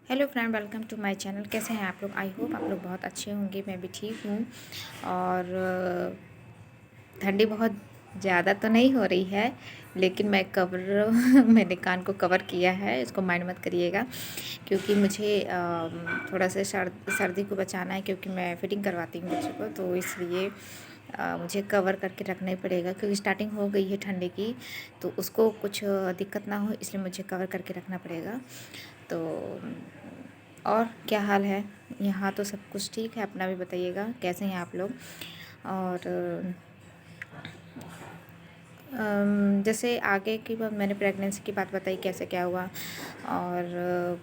Hello friend, welcome to my channel. कैसे हैं आप लोग? आई होप आप लोग बहुत अच्छे होंगे। मैं भी ठीक हूँ। और ठंडी बहुत ज़्यादा तो नहीं हो रही है, लेकिन मैं कवर मैंने कान को कवर किया है, इसको माइंड मत करिएगा। क्योंकि मुझे थोड़ा सा सर्दी को बचाना है, क्योंकि मैं फिटिंग करवाती हूँ बच्चे को, तो इसलिए मुझे कवर करके रखना ही पड़ेगा। क्योंकि स्टार्टिंग हो गई है ठंडी की, तो उसको कुछ दिक्कत ना हो, इसलिए मुझे कवर करके रखना पड़ेगा। तो और क्या हाल है? यहाँ तो सब कुछ ठीक है। अपना भी बताइएगा, कैसे हैं आप लोग? और जैसे आगे की बात, मैंने प्रेगनेंसी की बात बताई, कैसे क्या हुआ। और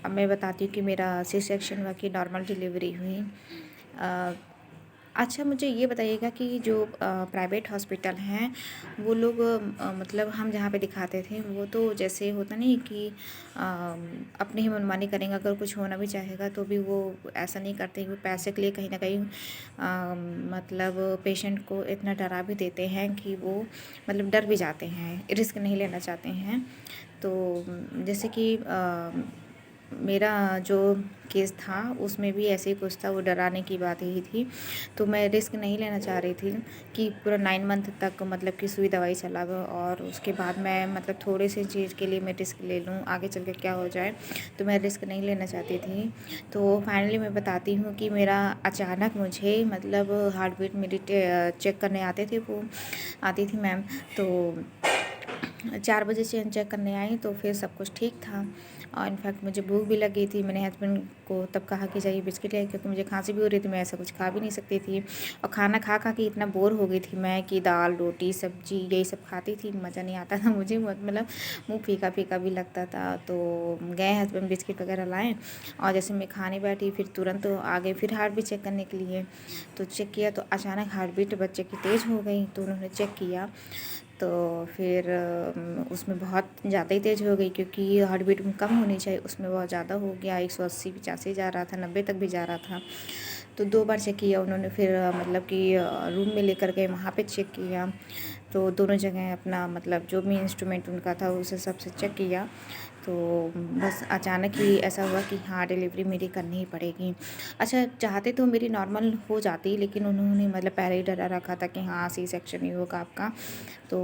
अब मैं बताती हूँ कि मेरा सी सेक्शन हुआ कि नॉर्मल डिलीवरी हुई। अच्छा, मुझे ये बताइएगा कि जो प्राइवेट हॉस्पिटल हैं, वो लोग मतलब हम जहाँ पे दिखाते थे, वो तो जैसे होता नहीं कि अपनी ही मनमानी करेंगे। अगर कुछ होना भी चाहेगा तो भी वो ऐसा नहीं करते। वो पैसे के लिए कहीं ना कहीं मतलब पेशेंट को इतना डरा भी देते हैं कि वो मतलब डर भी जाते हैं, रिस्क नहीं लेना चाहते हैं। तो जैसे कि मेरा जो केस था, उसमें भी ऐसे ही कुछ था। वो डराने की बात ही थी। तो मैं रिस्क नहीं लेना चाह रही थी कि पूरा 9 मंथ तक मतलब कि सुई दवाई चला गया, और उसके बाद मैं मतलब थोड़े से चीज़ के लिए मैं रिस्क ले लूँ, आगे चल के क्या हो जाए। तो मैं रिस्क नहीं लेना चाहती थी। तो फाइनली मैं बताती हूँ कि मेरा अचानक मुझे मतलब हार्ट बीट मेरी चेक करने आते थे, वो आती थी मैम। तो 4 बजे चेक करने आई, तो फिर सब कुछ ठीक था। और इनफैक्ट मुझे भूख भी लगी थी। मैंने हस्बैंड को तब कहा कि जाइए बिस्किट ले, क्योंकि मुझे खांसी भी हो रही थी। मैं ऐसा कुछ खा भी नहीं सकती थी, और खाना खा खा के इतना बोर हो गई थी मैं कि दाल रोटी सब्जी यही सब खाती थी। मज़ा नहीं आता था मुझे, मतलब मुँह फीका फीका भी लगता था। तो गए हस्बैंड बिस्किट वगैरह लाएँ, और जैसे मैं खाने बैठी, फिर तुरंत आ गए फिर हार्ट बीट चेक करने के लिए। तो चेक किया तो अचानक हार्ट बीट बच्चे की तेज़ हो गई। तो उन्होंने चेक किया, तो फिर उसमें बहुत ज़्यादा ही तेज़ हो गई, क्योंकि हार्ट बीट कम होनी चाहिए, उसमें बहुत ज़्यादा हो गया। 180-85 जा रहा था, 90 तक भी जा रहा था। तो 2 बार चेक किया उन्होंने। फिर मतलब कि रूम में लेकर गए, वहाँ पे चेक किया। तो दोनों जगह अपना मतलब जो भी इंस्ट्रूमेंट उनका था उस हिसाब से चेक किया। तो बस अचानक ही ऐसा हुआ कि हाँ, डिलीवरी मेरी करनी ही पड़ेगी। अच्छा, चाहते तो मेरी नॉर्मल हो जाती, लेकिन उन्होंने मतलब पहले ही डरा रखा था कि हाँ, सी सेक्शन ही होगा आपका। तो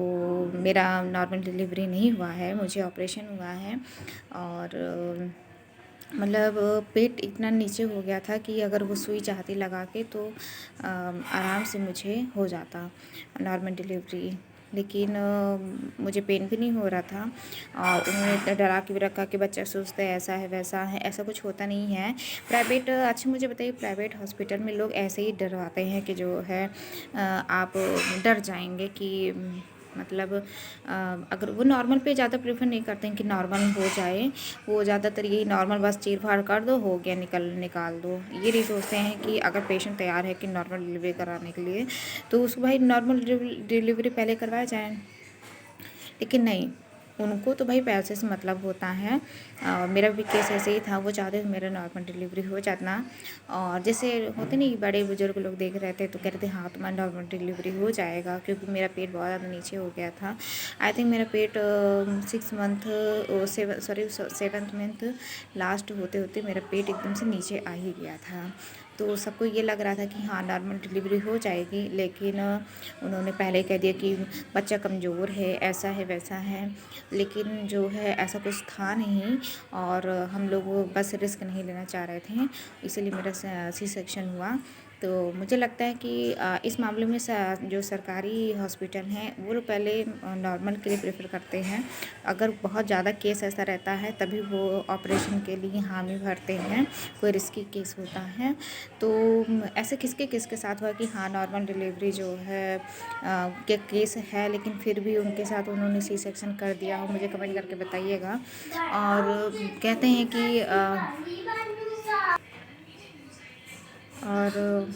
मेरा नॉर्मल डिलीवरी नहीं हुआ है, मुझे ऑपरेशन हुआ है। और मतलब पेट इतना नीचे हो गया था कि अगर वो सुई चाहती लगा के तो आराम से मुझे हो जाता नॉर्मल डिलीवरी। लेकिन मुझे पेन भी नहीं हो रहा था। और उन्होंने इतना डरा के भी रखा कि बच्चा सुस्त है, ऐसा है वैसा है। ऐसा कुछ होता नहीं है प्राइवेट। अच्छा, मुझे बताइए, प्राइवेट हॉस्पिटल में लोग ऐसे ही डरवाते हैं कि जो है आप डर जाएंगे कि मतलब अगर वो नॉर्मल पे ज़्यादा प्रेफर नहीं करते हैं कि नॉर्मल हो जाए। वो ज़्यादातर यही नॉर्मल बस चीर फाड़ कर दो, हो गया, निकाल दो। ये नहीं सोचते हैं कि अगर पेशेंट तैयार है कि नॉर्मल डिलीवरी कराने के लिए, तो उसको भाई नॉर्मल डिलीवरी पहले करवाया जाए। लेकिन नहीं, उनको तो भाई पैसे से मतलब होता है। मेरा भी केस ऐसे ही था। वो चाहते थे मेरा नॉर्मल डिलीवरी हो जाना। और जैसे होते नहीं, बड़े बुजुर्ग लोग देख रहे थे तो कह रहे थे हाँ, तुम्हारा नॉर्मल डिलीवरी हो जाएगा, क्योंकि मेरा पेट बहुत ज़्यादा नीचे हो गया था। आई थिंक मेरा पेट 6 मंथ, 7th मंथ लास्ट होते होते मेरा पेट एकदम से नीचे आ ही गया था। तो सबको ये लग रहा था कि हाँ, नॉर्मल डिलीवरी हो जाएगी। लेकिन उन्होंने पहले कह दिया कि बच्चा कमज़ोर है, ऐसा है वैसा है। लेकिन जो है ऐसा कुछ था नहीं। और हम लोग बस रिस्क नहीं लेना चाह रहे थे, इसीलिए मेरा सी सेक्शन हुआ। तो मुझे लगता है कि इस मामले में जो सरकारी हॉस्पिटल हैं, वो लोग पहले नॉर्मल के लिए प्रेफर करते हैं। अगर बहुत ज़्यादा केस ऐसा रहता है तभी वो ऑपरेशन के लिए हामी भरते हैं, कोई रिस्की केस होता है तो। ऐसे किसके किसके साथ हुआ कि हाँ, नॉर्मल डिलीवरी जो है के केस है, लेकिन फिर भी उनके साथ उन्होंने सी सेक्शन कर दिया हो? मुझे कमेंट करके बताइएगा। और कहते हैं कि और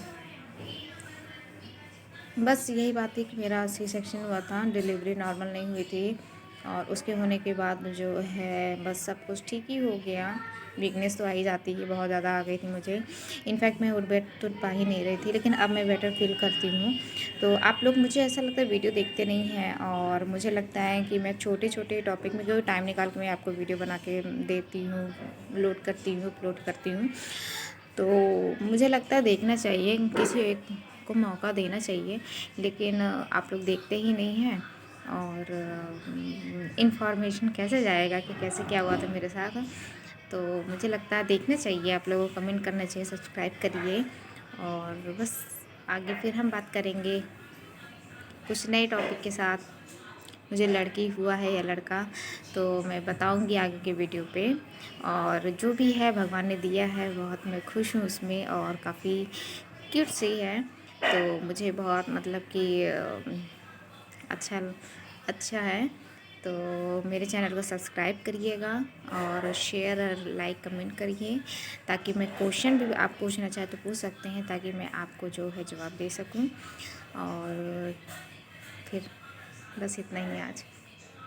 बस यही बात थी कि मेरा सी सेक्शन हुआ था, डिलीवरी नॉर्मल नहीं हुई थी। और उसके होने के बाद जो है बस सब कुछ ठीक ही हो गया। वीकनेस तो आ ही जाती है, बहुत ज़्यादा आ गई थी मुझे। इनफैक्ट मैं बैठ तो पा ही नहीं रही थी, लेकिन अब मैं बेटर फील करती हूँ। तो आप लोग, मुझे ऐसा लगता है वीडियो देखते नहीं हैं, और मुझे लगता है कि मैं छोटे छोटे टॉपिक में क्योंकि टाइम निकाल के मैं आपको वीडियो बना के देती हूँ, लोड करती हूँ, अपलोड करती हूँ। तो मुझे लगता है देखना चाहिए, किसी एक को मौका देना चाहिए, लेकिन आप लोग देखते ही नहीं हैं। और इन्फॉर्मेशन कैसे जाएगा कि कैसे क्या हुआ था मेरे साथ। तो मुझे लगता है देखना चाहिए, आप लोगों को कमेंट करना चाहिए, सब्सक्राइब करिए। और बस आगे फिर हम बात करेंगे कुछ नए टॉपिक के साथ। मुझे लड़की हुआ है या लड़का, तो मैं बताऊंगी आगे के वीडियो पे। और जो भी है भगवान ने दिया है, बहुत मैं खुश हूँ उसमें, और काफ़ी क्यूट सी है। तो मुझे बहुत मतलब कि अच्छा अच्छा है। तो मेरे चैनल को सब्सक्राइब करिएगा, और शेयर और लाइक कमेंट करिए, ताकि मैं क्वेश्चन भी आप पूछना चाहे तो पूछ सकते हैं, ताकि मैं आपको जो है जवाब दे सकूं। और फिर बस इतना ही आज।